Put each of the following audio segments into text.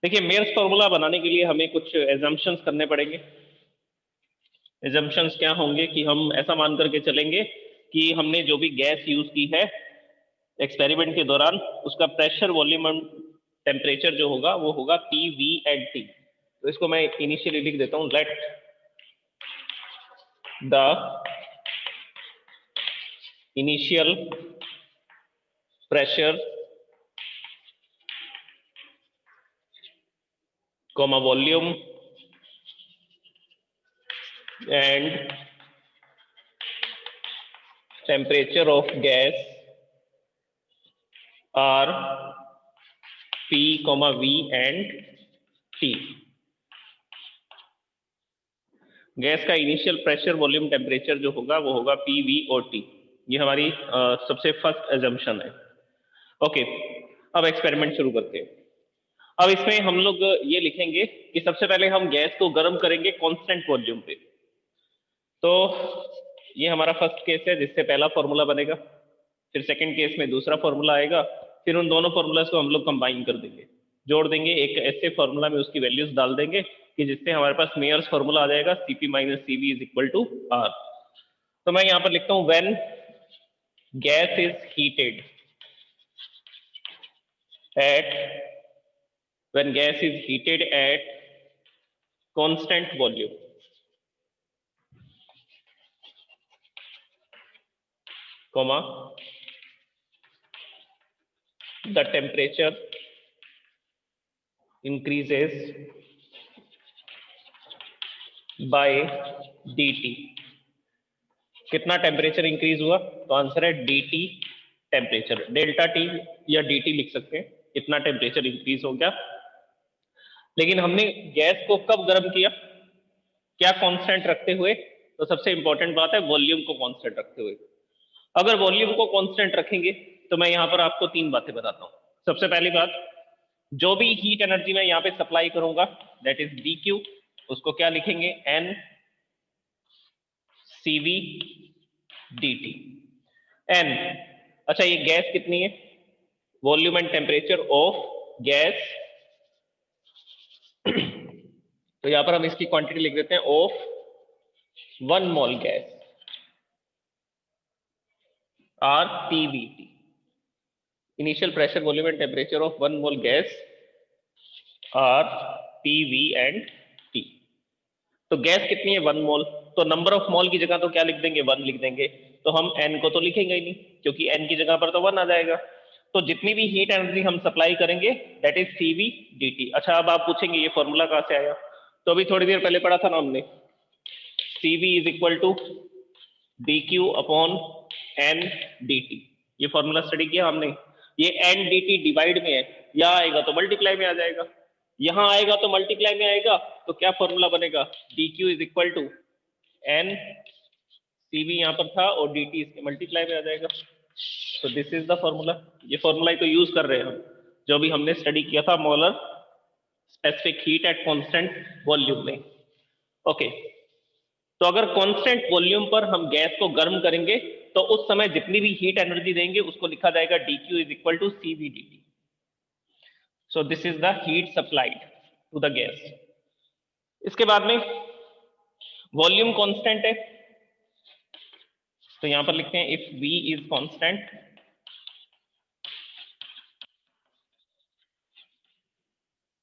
देखिए, Myers formula बनाने के लिए हमें कुछ एजम्पशंस करने पड़ेंगे। एजम्पशंस क्या होंगे कि हम ऐसा मान करके चलेंगे कि हमने जो भी गैस यूज की है एक्सपेरिमेंट के दौरान, उसका प्रेशर, वॉल्यूम एंड टेम्परेचर जो होगा वो होगा पी, वी एंड टी। तो इसको मैं इनिशियली लिख देता हूं, let the initial pressure comma volume and temperature of gas are P, V and T। Gas का इनिशियल प्रेशर, वॉल्यूम, टेम्परेचर जो होगा वो होगा पी, वी और टी। ये हमारी सबसे फर्स्ट एजम्पशन है। ओके, अब एक्सपेरिमेंट शुरू करते हैं। अब इसमें हम लोग ये लिखेंगे कि सबसे पहले हम गैस को गर्म करेंगे कांस्टेंट वॉल्यूम पे। तो ये हमारा फर्स्ट केस है जिससे पहला फॉर्मूला बनेगा, फिर सेकंड केस में दूसरा फॉर्मूला आएगा, फिर उन दोनों फॉर्मूलाज को हम लोग कंबाइन कर देंगे, जोड़ देंगे एक ऐसे फॉर्मूला में, उसकी वैल्यूज डाल देंगे कि जिससे हमारे पास मेयर्स फॉर्मूला आ जाएगा, Cp minus Cv is equal to R। तो मैं यहां पर लिखता हूं when gas is heated at when gas is heated at constant volume, comma the temperature increases by dt। कितना टेम्परेचर इंक्रीज हुआ? तो आंसर है dt टेम्परेचर, डेल्टा टी या dt लिख सकते हैं, कितना टेम्परेचर इंक्रीज हो गया। लेकिन हमने गैस को कब गर्म किया? क्या कांस्टेंट रखते हुए? तो सबसे इंपॉर्टेंट बात है वॉल्यूम को कांस्टेंट रखते हुए। अगर वॉल्यूम को कांस्टेंट रखेंगे तो मैं यहां पर आपको तीन बातें बताता हूं। सबसे पहली बात, जो भी हीट एनर्जी मैं यहां पे सप्लाई करूंगा दैट इज डी क्यू, उसको क्या लिखेंगे? N C V D T. N, अच्छा ये गैस कितनी है? Volume and temperature of gas. तो यहां पर हम इसकी क्वांटिटी लिख देते हैं of 1 mole gas, R P V T. Initial pressure, volume and temperature of 1 mole gas R P V and T. तो गैस कितनी है? 1 मोल। तो नंबर ऑफ मोल की जगह तो क्या लिख देंगे? 1 लिख देंगे। तो हम एन को तो लिखेंगे ही नहीं, क्योंकि एन की जगह पर तो 1 आ जाएगा। तो जितनी भी हीट एनर्जी हम सप्लाई करेंगे दैट इज सीवी डी। अच्छा, अब आप पूछेंगे ये फॉर्मूला कहां से आया? तो अभी थोड़ी देर पहले पढ़ा था ना हमने, C V is equal to D Q upon N D T. ये फॉर्मूला स्टडी किया हमने। ये एन डी टी डिवाइड में है, यहाँ आएगा तो मल्टीप्लाई में आ जाएगा, यहां आएगा तो मल्टीप्लाई में आएगा। तो क्या फॉर्मूला बनेगा? D Q is equal to N C V यहां पर था और डी टी इसके मल्टीप्लाई में आ जाएगा। तो दिस इज द फॉर्मूला। ये फॉर्मूला तो यूज कर रहे हैं हम, जो भी हमने स्टडी किया था molar specific heat at constant volume में। ओके, तो अगर कांस्टेंट वॉल्यूम पर हम गैस को गर्म करेंगे तो उस समय जितनी भी हीट एनर्जी देंगे उसको लिखा जाएगा D Q is equal to C V D T. So this is the heat supplied to the gas. इसके बाद में वॉल्यूम कांस्टेंट है, तो यहां पर लिखते हैं इफ V इज कांस्टेंट,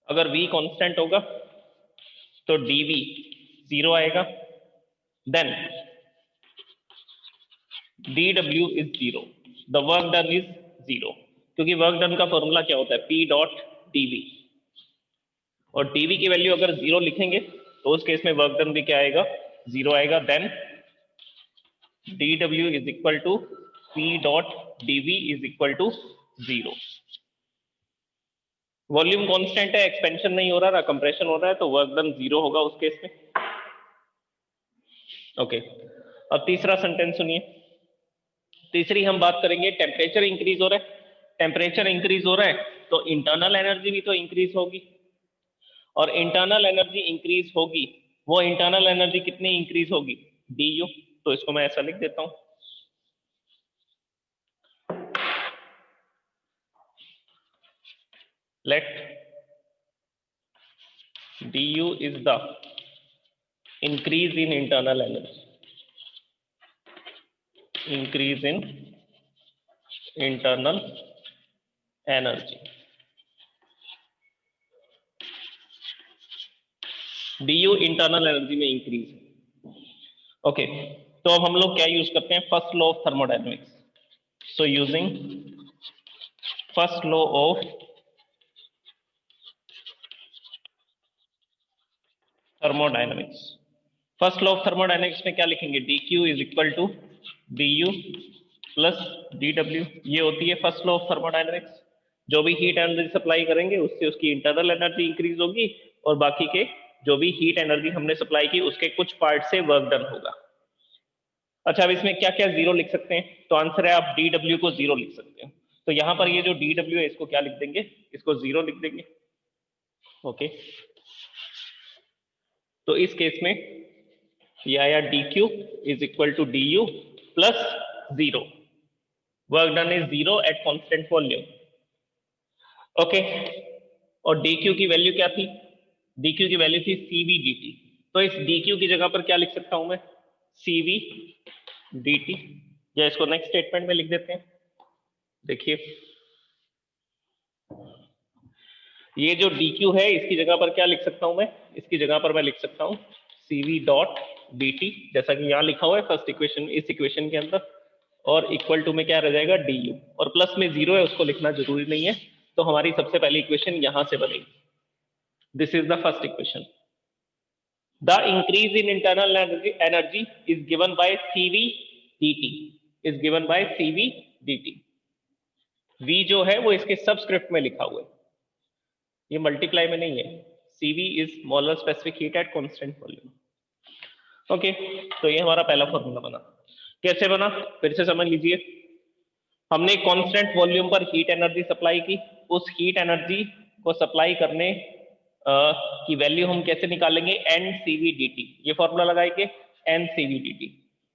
अगर V कांस्टेंट होगा तो dV 0 आएगा, then dW is 0, the work done is 0, क्योंकि वर्क डन का फॉर्मूला क्या होता है? P dot dV। और dV की वैल्यू अगर 0 लिखेंगे तो उस केस में वर्क डन भी क्या आएगा? 0 आएगा। Then dW is equal to P dot dV is equal to 0। Volume constant है, एक्सपेंशन नहीं हो रहा ना कंप्रेशन हो रहा है, तो वर्क डन 0 होगा उस केस में। ओके, अब तीसरा सेंटेंस सुनिए। तीसरी हम बात करेंगे, टेम्परेचर इंक्रीज हो रहा है। टेम्परेचर इंक्रीज हो रहा है तो इंटरनल एनर्जी भी तो इंक्रीज होगी, और इंटरनल एनर्जी इंक्रीज होगी, वो इंटरनल एनर्जी कितनी इंक्रीज होगी? D you. तो इसको मैं ऐसा लिख देता हूं, late du is the increase in internal energy, increase in internal energy, du internal energy में इंक्रीज। ओके, तो अब हम लोग क्या यूज करते हैं, first law of thermodynamics. So using first law of thermodynamics, first law of thermodynamics में क्या लिखेंगे, dq is equal to du plus dw। ये होती है फर्स्ट लॉ ऑफ थर्मोडायनेमिक्स। जो भी हीट एनर्जी सप्लाई करेंगे उससे उसकी इंटरनल एनर्जी इंक्रीज होगी, और बाकी के जो भी हीट एनर्जी हमने सप्लाई की उसके कुछ पार्ट से वर्क डन होगा। अच्छा, अब इसमें क्या क्या जीरो लिख सकते हैं, तो आंसर है आप dw को जीरो लिख सकते हो। तो यहां पर ये जो dw है इसको क्या लिख देंगे, इसको जीरो लिख देंगे। ओके, तो इस केस में ये आया dq is equal to du plus zero, work done is zero at constant volume. Okay, और dq की वैल्यू क्या थी, dq की वैल्यू थी cv dt। तो इस dq की जगह पर क्या लिख सकता हूं मैं, cv dt, या इसको नेक्स्ट स्टेटमेंट में लिख देते हैं। देखिए ये जो dq है इसकी जगह पर क्या लिख सकता हूं मैं, इसकी जगह पर मैं लिख सकता हूं cv डॉट dt, जैसा कि यहां लिखा हुआ है फर्स्ट इक्वेशन, इस इक्वेशन के अंदर, और इक्वल टू में क्या रह जाएगा du, और प्लस में जीरो है उसको लिखना जरूरी नहीं है। तो हमारी सबसे पहली इक्वेशन यहां से बनेगी, this is the first equation. The increase in internal energy is given by cv dt, is given by cv dt। v जो है वो इसके सबस्क्रिप्ट में लिखा हुआ है, ये मल्टीप्लाई में नहीं है। cv is molar specific heat at constant volume. Okay, तो ये हमारा पहला फॉर्मूला बना। कैसे बना, फिर से समझ लीजिए। हमने कांस्टेंट वॉल्यूम पर हीट एनर्जी सप्लाई की, उस हीट एनर्जी को सप्लाई करने की वैल्यू हम कैसे निकालेंगे, NCV/dt, ये फॉर्मूला लगाएंगे NCV/dt।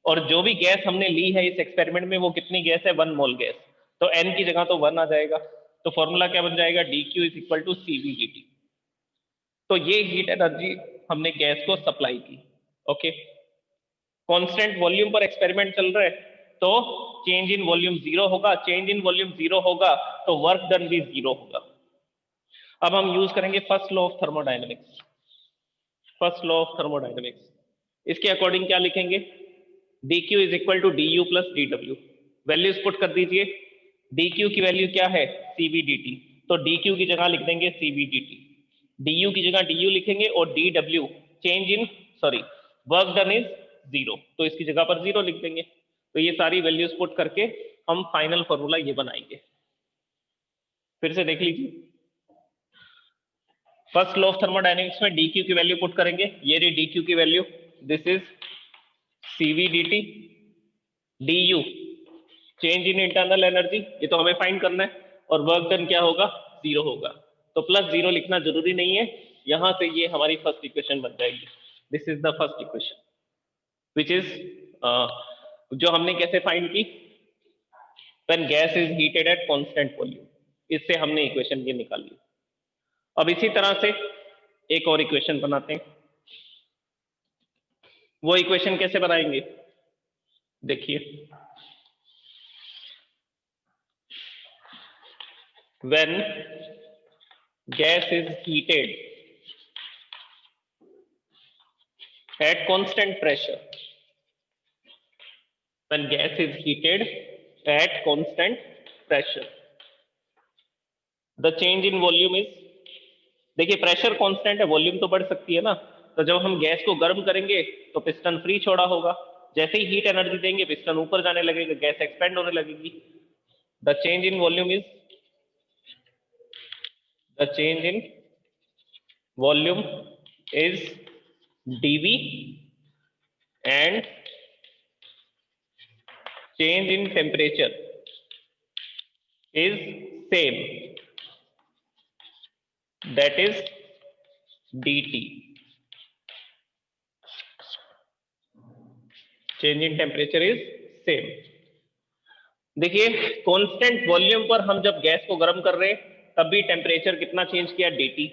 और जो भी गैस हमने ली है इस एक्सपेरिमेंट में वो कितनी गैस है, 1 मोल गैस, तो N की जगह तो 1 आ जाएगा। तो फॉर्मूला क्या बन जाएगा, dq is equal to cv/dt। तो ये हीट एनर्जी हमने गैस को सप्लाई की। ओके, कांस्टेंट वॉल्यूम पर एक्सपेरिमेंट चल रहा है, तो चेंज इन वॉल्यूम जीरो होगा, चेंज इन वॉल्यूम जीरो होगा तो वर्क डन भी जीरो होगा। अब हम यूज करेंगे first law of thermodynamics, first law of thermodynamics. इसके अकॉर्डिंग क्या लिखेंगे, dq is equal to du plus dw। Values put कर दीजिए, dq की वैल्यू क्या है, cv dt, तो dq की जगह लिख देंगे cv dt, du की जगह du लिखेंगे, और dw change in work done is zero, तो इसकी जगह पर जीरो लिख देंगे। तो ये सारी वैल्यूज पुट करके हम फाइनल फॉर्मूला ये बनाएंगे। फिर से देख लीजिए, फर्स्ट लॉ ऑफ थर्मोडायनेमिक्स में dq की वैल्यू पुट करेंगे, ये रही dq की value, this is cv dt, du change in internal energy, ये तो हमें फाइंड करना है, और वर्क डन क्या होगा, जीरो होगा। तो प्लस जीरो लिखना जरूरी नहीं है, यहां से ये हमारी फर्स्ट इक्वेशन बन जाएगी। This is the first equation which is जो हमने कैसे फाइंड की, when gas is heated eight constant volume, इससे हमने इक्वेशन ये निकाली। अब इसी तरह से एक और इक्वेशन बनाते हैं। वो इक्वेशन कैसे बनाएंगे, देखिए, when gas is heated at constant pressure, when gas is heated at constant pressure, the change in volume is, देखिए प्रेशर कांस्टेंट है, वॉल्यूम तो बढ़ सकती है ना, तो जब हम गैस को गर्म करेंगे तो पिस्टन फ्री छोड़ा होगा, जैसे ही हीट एनर्जी देंगे पिस्टन ऊपर जाने लगेगा, गैस एक्सपेंड होने लगेगी। The change in volume is, the change in volume is dV and change in temperature is same, that is dt, change in temperature is same। देखिए कांस्टेंट वॉल्यूम पर हम जब गैस को गर्म कर रहे हैं तब भी टेम्परेचर कितना चेंज किया, dt,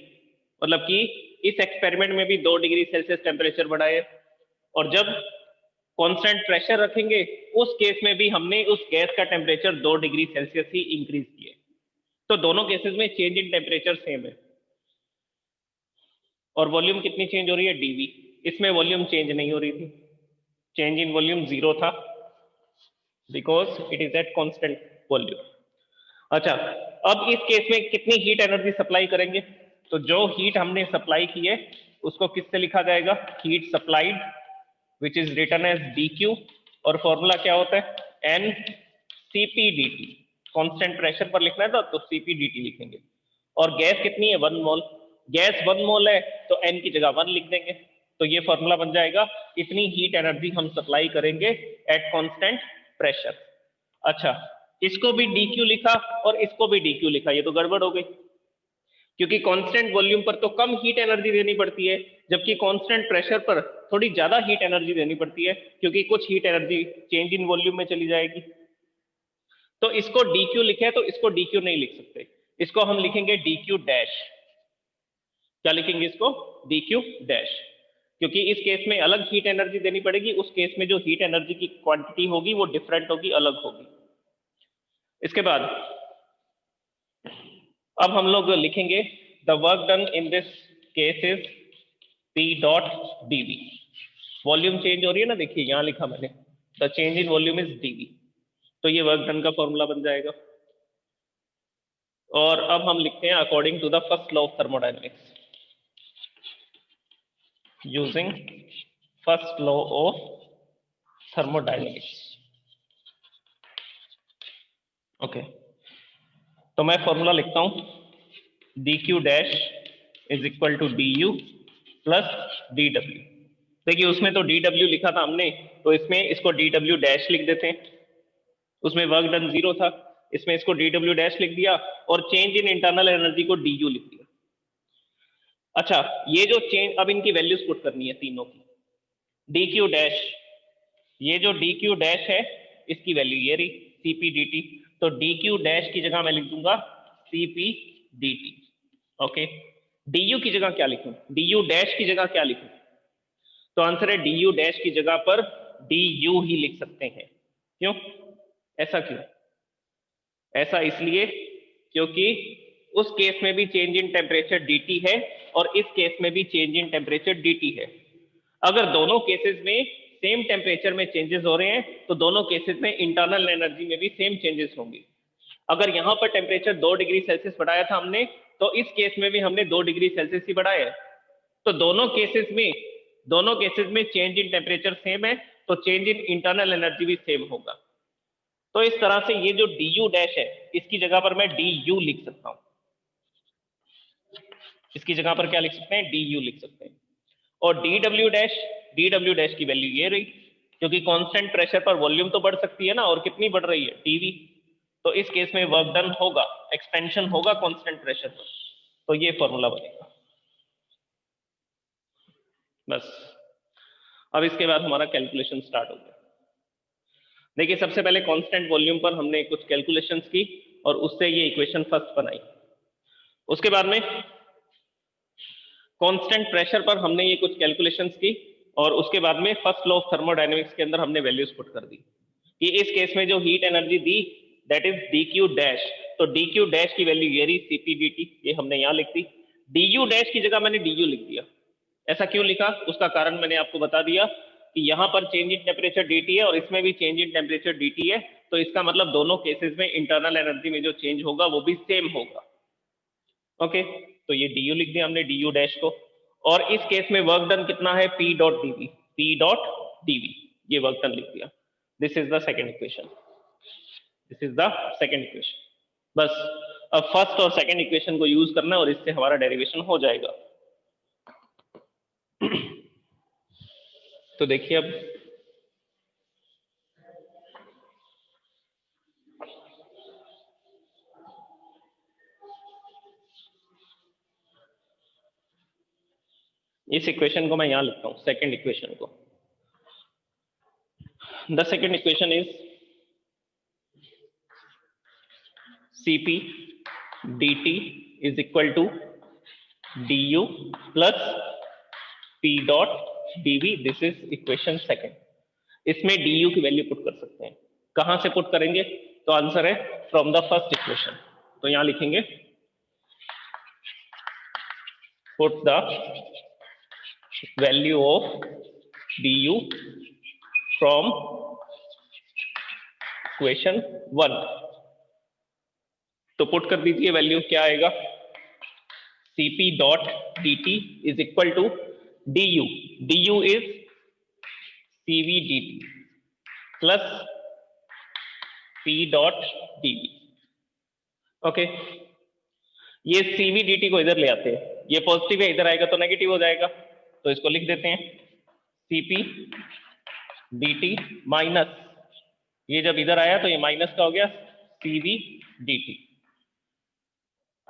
मतलब कि इस एक्सपेरिमेंट में भी 2 डिग्री सेल्सियस टेम्परेचर बढ़ाया, और जब कांस्टेंट प्रेशर रखेंगे उस केस में भी हमने उस गैस का टेम्परेचर 2 डिग्री सेल्सियस ही इंक्रीज किए। तो दोनों केसेस में चेंज इन टेम्परेचर सेम है। और वॉल्यूम कितनी चेंज हो रही है? डीवी। इसमें वॉल्यूम चेंज नहीं हो रही थी, चेंज इन वॉल्यूम 0 था, because it is eight constant volume. अच्छा, अब इस केस में कितनी हीट एनर्जी सप्लाई करेंगे? तो जो हीट हमने सप्लाई की है उसको किससे लिखा जाएगा? Heat supplied, which is written as dq, और फॉर्मूला क्या होता है? n cpdt। कांस्टेंट प्रेशर पर लिखना है तो cpdt लिखेंगे। और गैस कितनी है? 1 मोल। गैस 1 मोल है तो n की जगह 1 लिख देंगे। तो ये फॉर्मूला बन जाएगा, इतनी हीट एनर्जी हम सप्लाई करेंगे एट कांस्टेंट प्रेशर। अच्छा, इसको भी dq लिखा और इसको भी dq लिखा, ये तो गड़बड़ हो गई, क्योंकि कांस्टेंट वॉल्यूम पर तो कम हीट एनर्जी देनी पड़ती है, जबकि कांस्टेंट प्रेशर पर थोड़ी ज्यादा हीट एनर्जी देनी पड़ती है, क्योंकि कुछ heat energy change in volume में चली जाएगी। तो इसको dq लिखे है तो इसको dq नहीं लिख सकते, इसको हम लिखेंगे dq डैश। क्या लिखेंगे इसको? dq डैश, क्योंकि इस केस में अलग हीट एनर्जी देनी पड़ेगी, उस केस में जो हीट एनर्जी की क्वांटिटी होगी वो डिफरेंट होगी, अलग होगी। इसके बाद अब हम लोग लिखेंगे the work done in this case is P dot dV। Volume change हो रही है ना, देखिए यहां लिखा मैंने, the change in volume is dV, तो ये वर्क डन का फॉर्मूला बन जाएगा। और अब हम लिखते हैं according to the first law of thermodynamics, using first law of thermodynamics. Okay, तो मैं फॉर्मूला लिखता हूं, dq dash is equal to du plus dw। देखिए उसमें तो dw लिखा था हमने, तो इसमें इसको dw डैश लिख देते हैं। उसमें वर्क डन 0 था, इसमें इसको dw डैश लिख दिया, और चेंज इन इंटरनल एनर्जी को du लिख दिया। अच्छा, ये जो चेंज, अब इनकी वैल्यूज पुट करनी है तीनों की। dq डैश, ये जो dq डैश है इसकी वैल्यू ये रही cp dt, तो dq डैश की जगह मैं लिख दूंगा cp dt। ओके, du की जगह क्या लिखूं? du डैश की जगह क्या लिखूं? तो आंसर है du डैश की जगह पर du ही लिख सकते हैं। क्यों? ऐसा क्यों? ऐसा इसलिए क्योंकि उस केस में भी चेंज इन टेम्परेचर dt है और इस केस में भी चेंज इन टेम्परेचर dt है। अगर दोनों केसेस में सेम टेम्परेचर में चेंजेस हो रहे हैं तो दोनों केसेस में इंटरनल एनर्जी में भी सेम चेंजेस होंगे। अगर यहां पर टेम्परेचर 2 डिग्री सेल्सियस बढ़ाया था हमने, तो इस केस में भी हमने 2 डिग्री सेल्सियस ही बढ़ाया है। तो दोनों केसेस में चेंज इन टेम्परेचर सेम है, तो चेंज इन इंटरनल एनर्जी भी सेम होगा। तो इस तरह से ये जो du डैश है इसकी जगह पर मैं du लिख सकता हूं। इसकी जगह पर क्या लिख सकते हैं? du लिख सकते हैं। और dw डैश की वैल्यू ये रही, क्योंकि कांस्टेंट प्रेशर पर वॉल्यूम तो बढ़ सकती है ना, और कितनी बढ़ रही है? dV। तो इस केस में वर्क डन होगा, एक्सपेंशन होगा कांस्टेंट प्रेशर पर, तो ये फॉर्मूला बनेगा। बस, अब इसके बाद हमारा कैलकुलेशन स्टार्ट हो गया। देखिए सबसे पहले कांस्टेंट वॉल्यूम पर हमने कुछ कैलकुलेशंस की और उससे ये इक्वेशन फर्स्ट बनाई। उसके बाद में कांस्टेंट प्रेशर पर हमने ये कुछ कैलकुलेशंस की, और उसके बाद में फर्स्ट लॉ ऑफ थर्मोडायनेमिक्स के अंदर हमने वैल्यूज पुट कर दी कि इस केस में जो heat energy the that is dq dash, तो dq डैश की वैल्यू ये रही cp dt, ये हमने यहां लिख दी। du डैश की जगह मैंने du लिख दिया। ऐसा क्यों लिखा? उसका कारण मैंने आपको बता दिया कि यहां पर चेंज इन टेम्परेचर dt है और इसमें भी चेंज इन टेम्परेचर dt है, तो इसका मतलब दोनों केसेस में इंटरनल एनर्जी में जो चेंज होगा वो भी सेम होगा। ओके, तो ये du लिख दिया हमने, du डैश को। और इस केस में वर्क डन कितना है? P डॉट dV, ये वर्क डन लिख दिया। This is the second equation, बस अब फर्स्ट और सेकेंड इक्वेशन को यूज करना है और इससे हमारा डेरिवेशन हो जाएगा। तो देखिए अब इस इक्वेशन को मैं यहां लिखता हूं, सेकेंड इक्वेशन को। The second equation is Cp dt is equal to du plus P dot dv, this is equation second. इसमें du की वैल्यू पुट कर सकते हैं। कहां से पुट करेंगे? तो आंसर है फ्रॉम द फर्स्ट इक्वेशन। तो यहां लिखेंगे put the value of du from equation 1। तो पुट कर दीजिए, वैल्यू क्या आएगा? cp dot dt is equal to du, du is cv dt plus p dot dv। Okay, ये cv dt को इधर ले आते हैं, ये पॉजिटिव है, इधर आएगा तो नेगेटिव हो जाएगा, तो इसको लिख देते हैं cp dt माइनस, ये जब इधर आया तो ये माइनस का हो गया cv dt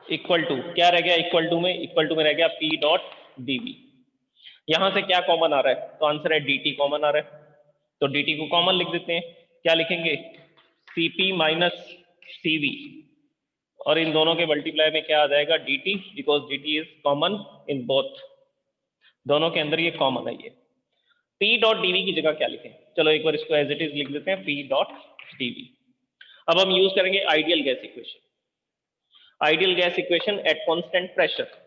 इक्वल टू, क्या रह गया इक्वल टू में? इक्वल टू में रह गया p डॉट dv। यहां से क्या कॉमन आ रहा है? तो आंसर है dt कॉमन आ रहा है, तो dt को कॉमन लिख देते हैं। क्या लिखेंगे? cp माइनस cv, और इन दोनों के मल्टीप्लाई में क्या आ जाएगा? dt, because dt is common in both, दोनों के अंदर ये कॉमन है। ये p डॉट dv की जगह क्या लिखें? चलो एक बार इसको एज इट इज लिख देते हैं, p डॉट dv। अब हम यूज करेंगे ideal gas equation. Ideal gas equation eight constant pressure.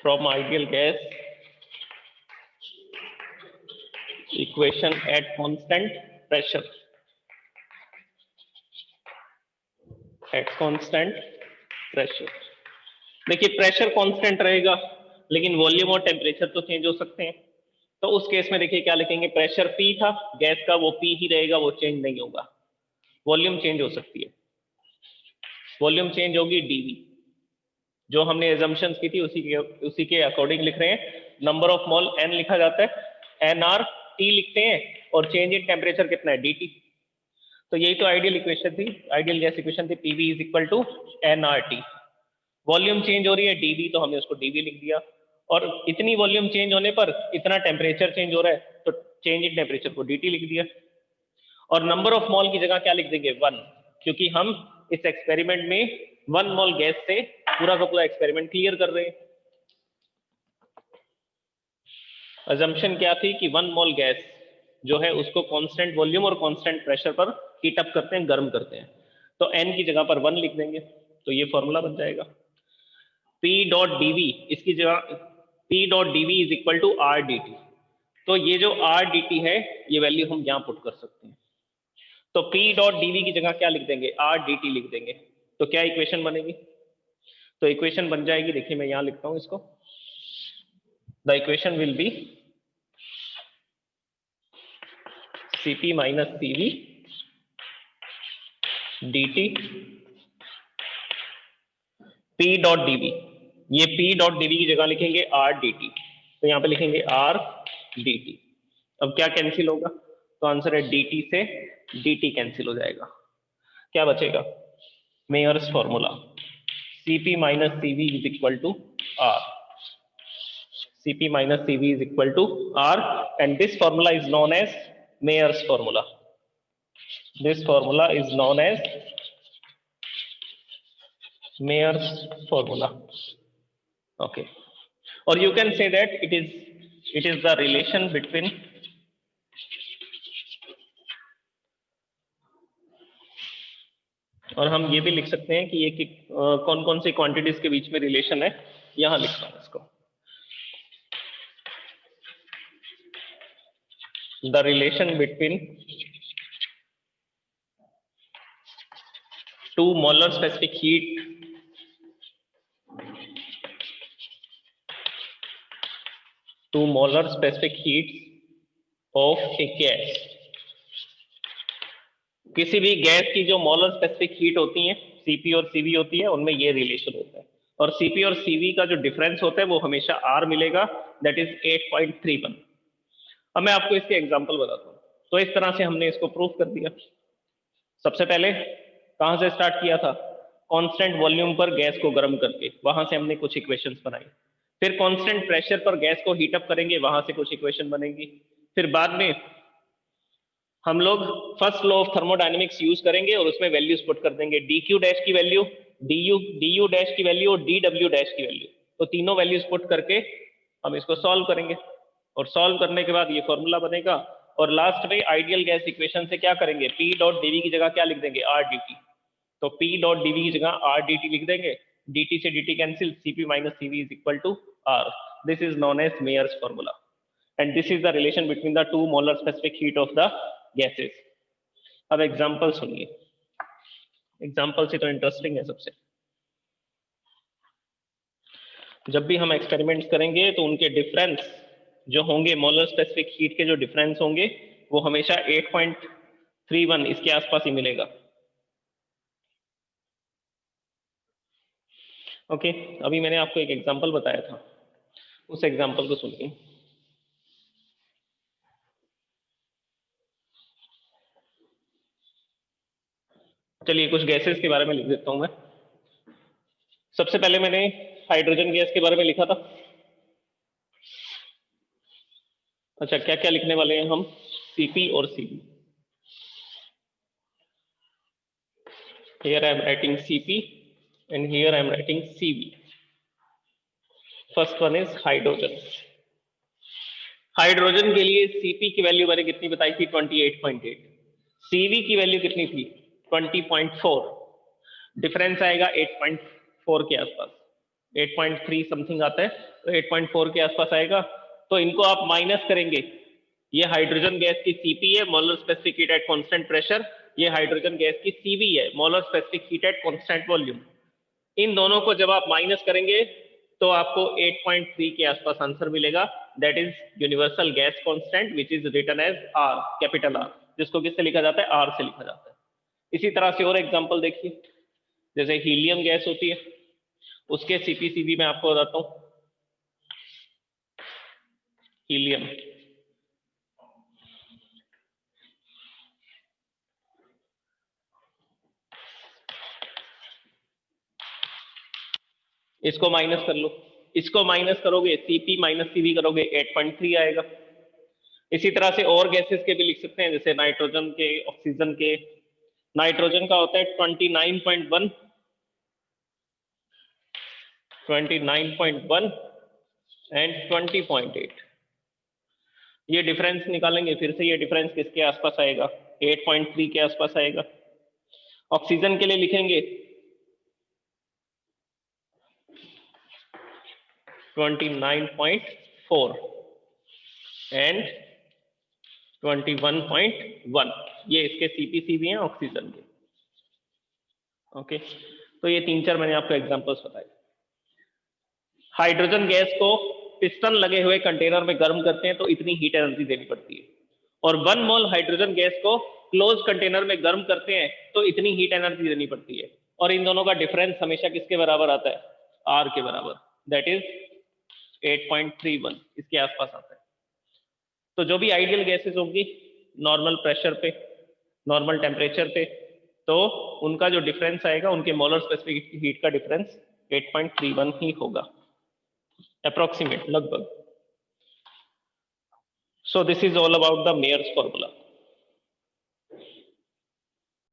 From ideal gas equation at constant pressure, at constant pressure। देखिए प्रेशर कांस्टेंट रहेगा, लेकिन वॉल्यूम और टेम्परेचर तो चेंज हो सकते हैं। तो उस केस में देखिए क्या लिखेंगे? प्रेशर P था गैस का, वो P ही रहेगा, वो चेंज नहीं होगा। वॉल्यूम चेंज हो सकती है, वॉल्यूम चेंज होगी dV, जो हमने एजम्पशंस की थी उसी के अकॉर्डिंग लिख रहे हैं। नंबर ऑफ मोल n लिखा जाता है, nr T लिखते हैं, और चेंज इन टेम्परेचर कितना है? dt। तो यही तो आइडियल इक्वेशन थी, आइडियल गैस इक्वेशन थी, PV is equal to nRT। Volume change हो रही है dV, तो हमने उसको dV लिख दिया, और इतनी वॉल्यूम चेंज होने पर इतना टेम्परेचर चेंज हो रहा है, तो चेंज इन टेम्परेचर को dt लिख दिया। और नंबर ऑफ मोल की जगह क्या लिख देंगे? 1, क्योंकि हम इस एक्सपेरिमेंट में 1 मोल गैस से पूरा का पूरा एक्सपेरिमेंट क्लियर कर रहे हैं। अजम्पशन क्या थी कि 1 मोल गैस जो है उसको कांस्टेंट वॉल्यूम और कांस्टेंट प्रेशर पर हीट अप करते हैं, गर्म करते हैं। तो n की जगह पर 1 लिख देंगे, तो ये फॉर्मूला बन जाएगा P डॉट dV, इसकी जगह P dot dV is equal to R dt। तो ये जो R dt है, ये वैल्यू हम यहां पुट कर सकते हैं। तो P डॉट dV की जगह क्या लिख देंगे? R dt लिख देंगे। तो क्या इक्वेशन बनेगी? तो इक्वेशन बन जाएगी, देखिए मैं यहां लिखता हूं इसको। The equation will be Cp minus Cv dt P dot dV। ये P डॉट dV की जगह लिखेंगे R dt, तो यहां पे लिखेंगे R dt। अब क्या कैंसिल होगा? तो आंसर है dt से dt कैंसिल हो जाएगा, क्या बचेगा? Mayer's formula, Cp minus Cv is equal to R। Cp minus Cv is equal to R, and this formula is known as Mayer's formula. This formula is known as Mayer's formula. Okay, or you can say that it is the relation between और हम ये भी लिख सकते हैं कि ये कौन कौन सी क्वांटिटीज के बीच में रिलेशन है, यहां लिखता हूं इसको। The relation between 2 molar specific heat of a gas। किसी भी गैस की जो मोलर स्पेसिफिक हीट होती है, Cp और Cv होती है, उनमें ये रिलेशन होता है। और Cp और Cv का जो डिफरेंस होता है वो हमेशा R मिलेगा, दैट इज 8.31। अब मैं आपको इसके एग्जांपल बताता हूँ। तो इस तरह से हमने इसको प्रूव कर दिया। सबसे पहले कहां से स्टार्ट किया था? कांस्टेंट वॉल्यूम पर गैस को गर्म करके, वहां से हमने कुछ इक्वेशंस बनाई। फिर कांस्टेंट प्रेशर पर गैस को हीट अप करेंगे, वहां से कुछ इक्वेशन बनेंगी। फिर बाद में हम लोग first law of thermodynamics use करेंगे और उसमें वैल्यूज पुट कर देंगे, डी क्यू डैश की वैल्यू, डी यू डैश की वैल्यू और डी डब्ल्यू डैश की वैल्यू। तो तीनों वैल्यूज पुट करके हम इसको सॉल्व करेंगे, और सॉल्व करने के बाद ये फॉर्मूला बनेगा। और लास्ट में आइडियल गैस इक्वेशन से क्या करेंगे, पी डॉट डीवी की जगह क्या लिख देंगे, आर डी टी। तो पी डॉट डीवी की जगह आर डी टी लिख देंगे, dt से dt cancel, cp minus cv is equal to r. This is known as Mayer's formula, and this is the relation between the two molar specific heat of the gases. अब example सुनिए, example से तो interesting है सबसे। जब भी हम experiments करेंगे तो उनके डिफरेंस जो होंगे, मोलर स्पेसिफिक हीट के जो डिफरेंस होंगे, वो हमेशा 8.31 इसके आसपास ही मिलेगा। ओके, अभी मैंने आपको एक एग्जांपल बताया था, उस एग्जांपल को सुनिए। चलिए कुछ गैसेस के बारे में लिख देता हूं मैं। सबसे पहले मैंने हाइड्रोजन गैस के बारे में लिखा था। अच्छा, क्या क्या लिखने वाले हैं हम, Cp और Cv। Here I am writing Cp and here I am writing Cv. First one is hydrogen. Hydrogen के लिए Cp की वैल्यू मैंने कितनी बताई थी, 28.8। Cv की वैल्यू कितनी थी, 20.4। डिफरेंस आएगा 8.4 के आसपास, 8.3 समथिंग आता है, तो 8.4 के आसपास आएगा। तो इनको आप माइनस करेंगे, ये हाइड्रोजन गैस की Cp है, molar specific heat at constant pressure. ये हाइड्रोजन गैस की Cv है, molar specific heat at constant volume. इन दोनों को जब आप माइनस करेंगे तो आपको 8.3 के आसपास आंसर मिलेगा। That is universal gas constant which is written as R, capital R, जिसको किससे लिखा जाता है, आर से लिखा जाता है। इसी तरह से और एग्जांपल देखिए, जैसे हीलियम गैस होती है, उसके CpCv मैं आपको बताता हूं। हीलियम, इसको माइनस कर लो, इसको माइनस करोगे, Cp माइनस Cv करोगे, 8.3 आएगा। इसी तरह से और गैसेस के भी लिख सकते हैं, जैसे नाइट्रोजन के, ऑक्सीजन के। नाइट्रोजन का होता है 29.1, 29.1 एंड 20.8। ये डिफरेंस निकालेंगे, फिर से ये डिफरेंस किसके आसपास आएगा, 8.3 के आसपास आएगा। ऑक्सीजन के लिए लिखेंगे 29.4 एंड 21.1। ये इसके CpCv हैं ऑक्सीजन के। ओके, तो ये 3-4 मैंने आपको एग्जांपल्स बताए। हाइड्रोजन गैस को पिस्टन लगे हुए कंटेनर में गर्म करते हैं तो इतनी हीट एनर्जी देनी पड़ती है, और 1 मोल हाइड्रोजन गैस को क्लोज कंटेनर में गर्म करते हैं तो इतनी हीट एनर्जी देनी पड़ती है। और इन दोनों का डिफरेंस हमेशा किसके बराबर आता है, आर के बराबर, दैट इज 8.31 इसके आसपास आता है। तो जो भी आइडियल गैसेस होंगी नॉर्मल प्रेशर पे, नॉर्मल टेम्परेचर पे, तो उनका जो डिफरेंस आएगा, उनके मोलर स्पेसिफिक हीट का डिफरेंस 8.31 ही होगा, अप्रोक्सीमेट, लगभग। So this is all about the Mayer's formula.